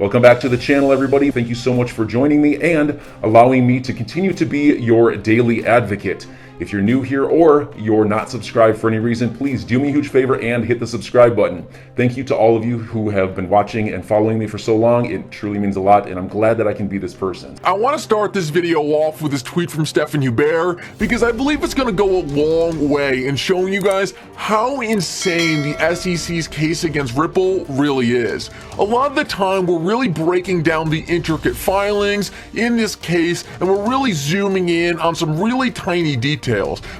Welcome back to the channel, everybody. Thank you so much for joining me and allowing me to continue to be your daily advocate. If you're new here or you're not subscribed for any reason, please do me a huge favor and hit the subscribe button. Thank you to all of you who have been watching and following me for so long. It truly means a lot, and I'm glad that I can be this person. I want to start this video off with this tweet from Stephen Hubert because I believe it's going to go a long way in showing you guys how insane the SEC's case against Ripple really is. A lot of the time, we're really breaking down the intricate filings in this case, and we're really zooming in on some really tiny details.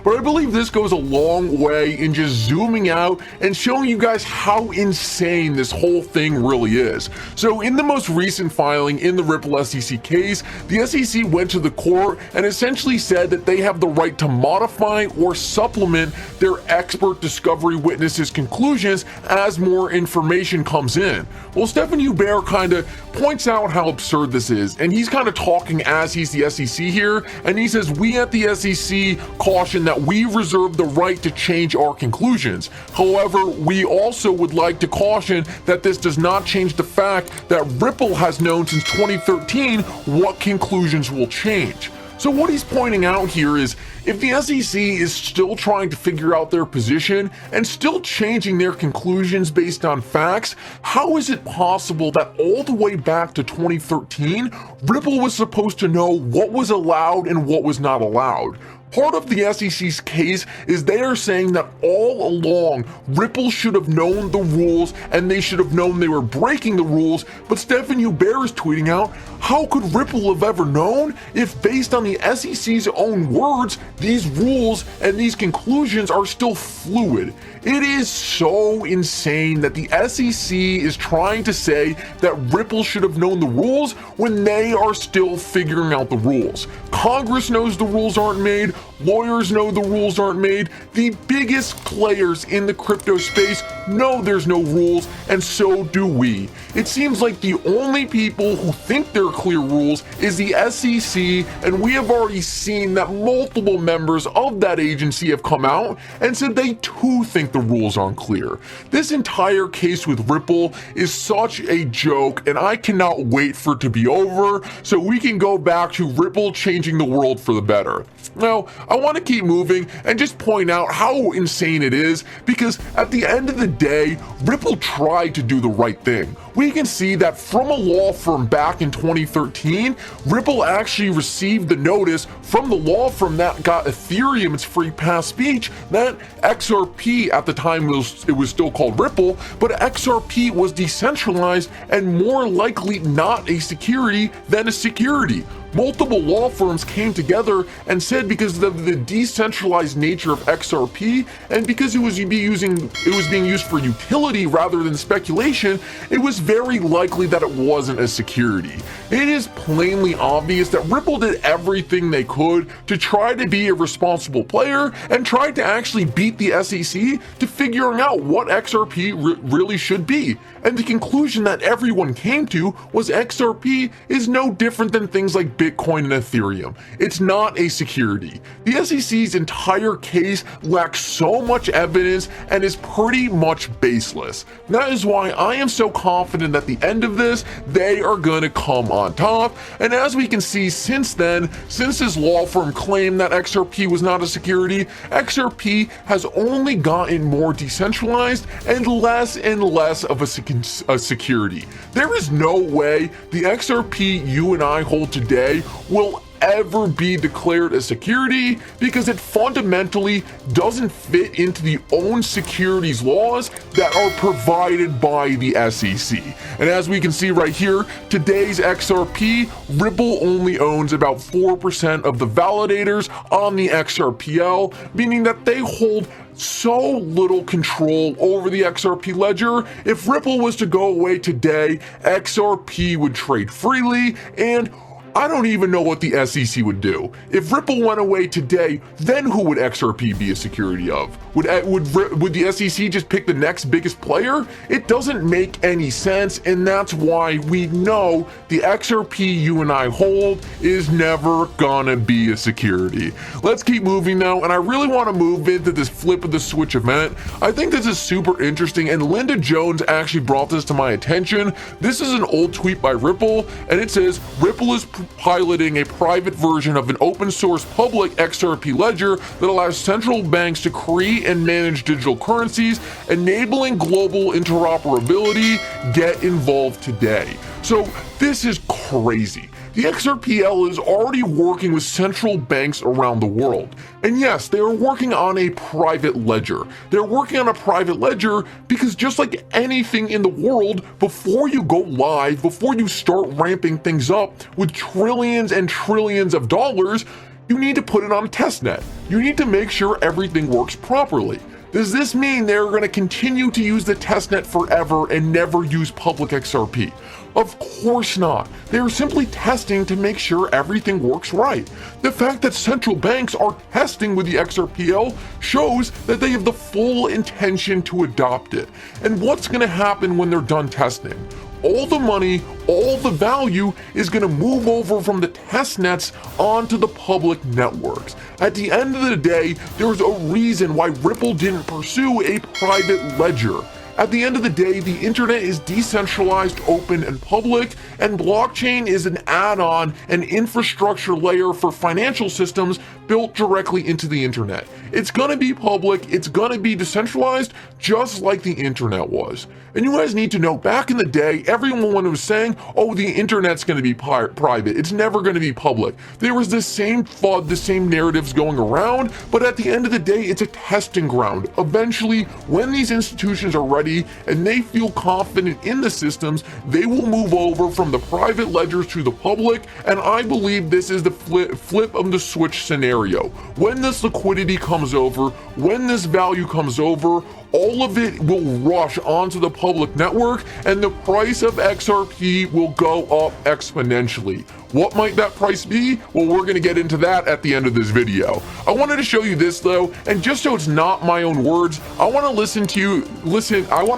But I believe this goes a long way in just zooming out and showing you guys how insane this whole thing really is. So in the most recent filing in the Ripple SEC case, the SEC went to the court and essentially said that they have the right to modify or supplement their expert discovery witnesses' conclusions as more information comes in. Well, Stephen Hubert kind of points out how absurd this is, and he's kind of talking as he's the SEC here, and he says, "We at the SEC caution that we reserve the right to change our conclusions. However, we also would like to caution that this does not change the fact that Ripple has known since 2013 what conclusions will change." So what he's pointing out here is, if the SEC is still trying to figure out their position and still changing their conclusions based on facts, how is it possible that all the way back to 2013, Ripple was supposed to know what was allowed and what was not allowed? Part of the SEC's case is they are saying that all along, Ripple should have known the rules and they should have known they were breaking the rules, but Stephen Hubert is tweeting out, how could Ripple have ever known if, based on the SEC's own words, these rules and these conclusions are still fluid? It is so insane that the SEC is trying to say that Ripple should have known the rules when they are still figuring out the rules. Congress knows the rules aren't made. Lawyers know the rules aren't made. The biggest players in the crypto space know there's no rules, and so do we. It seems like the only people who think there are clear rules is the SEC, and we have already seen that multiple members of that agency have come out and said they too think the rules aren't clear. This entire case with Ripple is such a joke, and I cannot wait for it to be over so we can go back to Ripple changing the world for the better. Now, I want to keep moving and just point out how insane it is, because at the end of the day, Ripple tried to do the right thing. We can see that from a law firm back in 2013, Ripple actually received the notice from the law firm that got Ethereum its free pass speech that XRP, at the time it was still called Ripple, but XRP was decentralized and more likely not a security than a security. Multiple law firms came together and said because of the decentralized nature of XRP and because it was being used for utility rather than speculation, it was very likely that it wasn't a security. It is plainly obvious that Ripple did everything they could to try to be a responsible player and tried to actually beat the SEC to figuring out what XRP really should be. And the conclusion that everyone came to was XRP is no different than things like Bitcoin and Ethereum. It's not a security. The SEC's entire case lacks so much evidence and is pretty much baseless. That is why I am so confident at the end of this, they are going to come on top. And as we can see since then, since this law firm claimed that XRP was not a security, XRP has only gotten more decentralized and less of a security. There is no way the XRP you and I hold today will ever be declared a security because it fundamentally doesn't fit into the own securities laws that are provided by the SEC. And as we can see right here, today's XRP, Ripple only owns about 4% of the validators on the XRPL, meaning that they hold so little control over the XRP ledger. If Ripple was to go away today, XRP would trade freely, and I don't even know what the SEC would do. If Ripple went away today, then who would XRP be a security of? Would the SEC just pick the next biggest player? It doesn't make any sense, and that's why we know the XRP you and I hold is never gonna be a security. Let's keep moving though, and I really want to move into this flip of the switch event. I think this is super interesting, and Linda Jones actually brought this to my attention. This is an old tweet by Ripple, and it says, Ripple is piloting a private version of an open source public XRP ledger that allows central banks to create and manage digital currencies, enabling global interoperability. Get involved today. So this is crazy. The XRPL is already working with central banks around the world. And yes, they are working on a private ledger. They're working on a private ledger because just like anything in the world, before you go live, before you start ramping things up with trillions and trillions of dollars, you need to put it on a test net. You need to make sure everything works properly. Does this mean they're going to continue to use the testnet forever and never use public XRP? Of course not. They are simply testing to make sure everything works right. The fact that central banks are testing with the XRPL shows that they have the full intention to adopt it. And what's going to happen when they're done testing? All the money, all the value is going to move over from the test nets onto the public networks. At the end of the day, there's a reason why Ripple didn't pursue a private ledger. At the end of the day, the internet is decentralized, open, and public, and blockchain is an add-on, an infrastructure layer for financial systems built directly into the internet. It's gonna be public, it's gonna be decentralized, just like the internet was. And you guys need to know, back in the day, everyone was saying, oh, the internet's gonna be private, it's never gonna be public. There was the same FUD, the same narratives going around, but at the end of the day, it's a testing ground. Eventually, when these institutions are ready and they feel confident in the systems, they will move over from the private ledgers to the public, and I believe this is the flip of the switch scenario. When this liquidity comes over, when this value comes over, all of it will rush onto the public network, and the price of XRP will go up exponentially. What might that price be? Well, we're going to get into that at the end of this video. I wanted to show you this though, and just so it's not my own words, I want to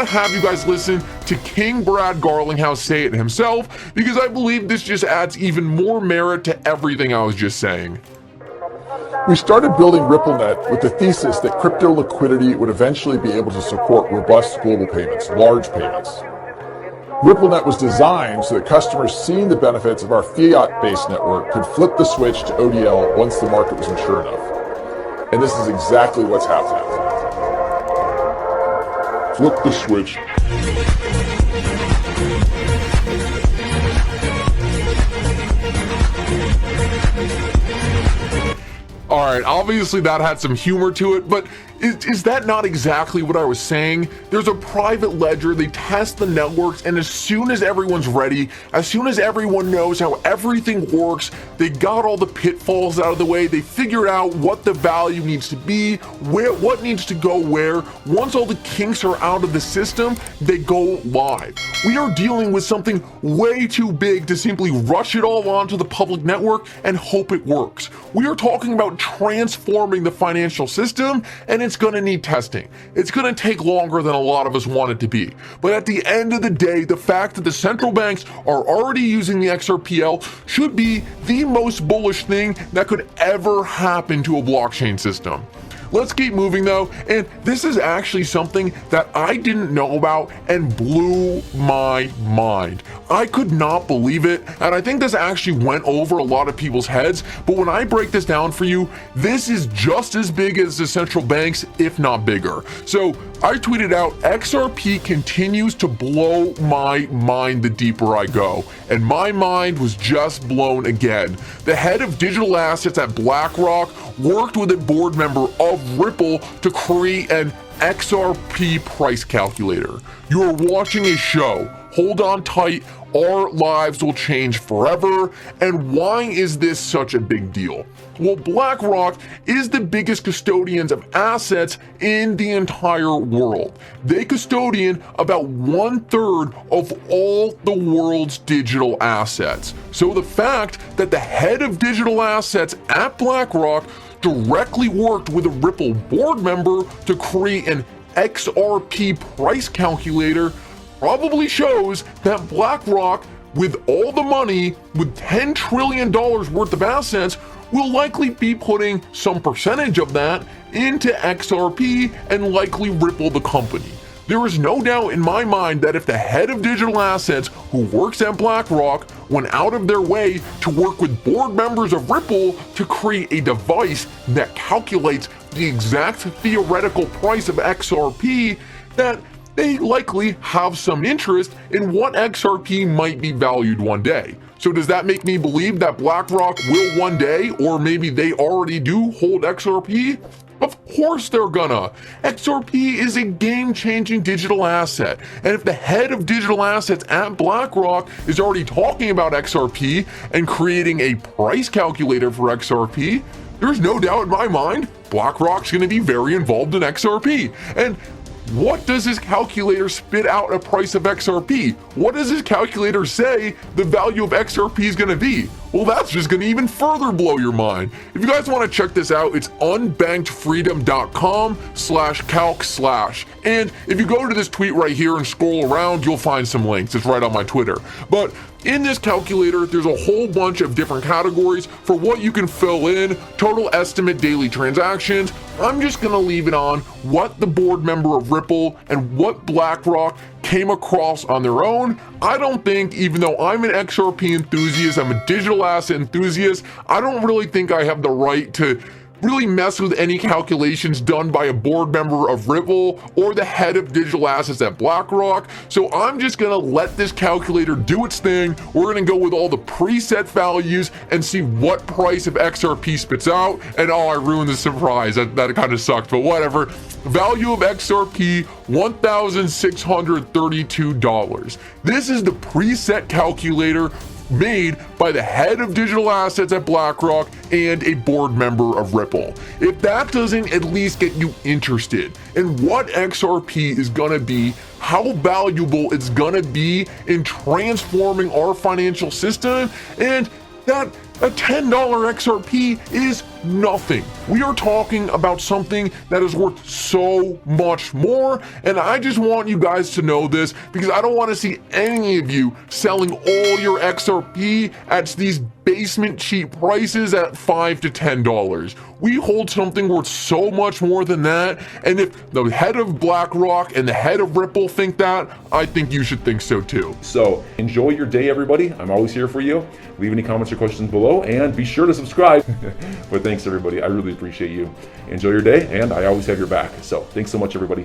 have you guys listen to King Brad Garlinghouse say it himself, because I believe this just adds even more merit to everything I was just saying. We started building RippleNet with the thesis that crypto liquidity would eventually be able to support robust global payments, large payments. RippleNet was designed so that customers seeing the benefits of our fiat-based network could flip the switch to ODL once the market was mature enough. And this is exactly what's happening. Flip the switch. All right, obviously that had some humor to it, but is that not exactly what I was saying? There's a private ledger, they test the networks, and as soon as everyone's ready, as soon as everyone knows how everything works, they got all the pitfalls out of the way, they figured out what the value needs to be, what needs to go where. Once all the kinks are out of the system, they go live. We are dealing with something way too big to simply rush it all onto the public network and hope it works. We are talking about transforming the financial system, and it's going to need testing. It's going to take longer than a lot of us want it to be. But at the end of the day, the fact that the central banks are already using the XRPL should be the most bullish thing that could ever happen to a blockchain system. Let's keep moving though, and this is actually something that I didn't know about and blew my mind. I could not believe it, and I think this actually went over a lot of people's heads, but when I break this down for you, this is just as big as the central banks, if not bigger. So I tweeted out, XRP continues to blow my mind the deeper I go, and my mind was just blown again. The head of digital assets at BlackRock worked with a board member of Ripple to create an XRP price calculator. You are watching a show. Hold on tight. our lives will change forever. And why is this such a big deal? Well, BlackRock is the biggest custodians of assets in the entire world. They custodian about 1/3 of all the world's digital assets. So the fact that the head of digital assets at BlackRock directly worked with a Ripple board member to create an XRP price calculator probably shows that BlackRock, with all the money, with $10 trillion worth of assets, will likely be putting some percentage of that into XRP and likely Ripple the company. There is no doubt in my mind that if the head of digital assets who works at BlackRock went out of their way to work with board members of Ripple to create a device that calculates the exact theoretical price of XRP, that they likely have some interest in what XRP might be valued one day. So does that make me believe that BlackRock will one day, or maybe they already do, hold XRP? Of course they're gonna. XRP is a game-changing digital asset. And if the head of digital assets at BlackRock is already talking about XRP and creating a price calculator for XRP, there's no doubt in my mind BlackRock's gonna be very involved in XRP. And what does his calculator spit out a price of XRP? What does his calculator say the value of XRP is going to be? Well, that's just going to even further blow your mind. If you guys want to check this out, it's unbankedfreedom.com/calc/. And if you go to this tweet right here and scroll around, you'll find some links. It's right on my Twitter. But in this calculator, there's a whole bunch of different categories for what you can fill in, total estimate daily transactions. I'm just going to leave it on what the board member of Ripple and what BlackRock came across on their own. I don't think, even though I'm an XRP enthusiast, I'm a digital asset enthusiast, I don't really think I have the right to really mess with any calculations done by a board member of Ripple or the head of digital assets at BlackRock. So I'm just gonna let this calculator do its thing. We're gonna go with all the preset values and see what price of XRP spits out. And oh, I ruined the surprise. That kind of sucked, but whatever. Value of XRP, $1,632. This is the preset calculator made by the head of digital assets at BlackRock and a board member of Ripple. If that doesn't at least get you interested in what XRP is gonna be, how valuable it's gonna be in transforming our financial system, and that a $10 XRP is nothing. We are talking about something that is worth so much more, and I just want you guys to know this because I don't want to see any of you selling all your XRP at these basement cheap prices at $5 to $10. We hold something worth so much more than that, and if the head of BlackRock and the head of Ripple think that, I think you should think so too. So enjoy your day, everybody. I'm always here for you. Leave any comments or questions below, and be sure to subscribe. But thanks, everybody. I really appreciate you. Enjoy your day, and I always have your back. So thanks so much, everybody.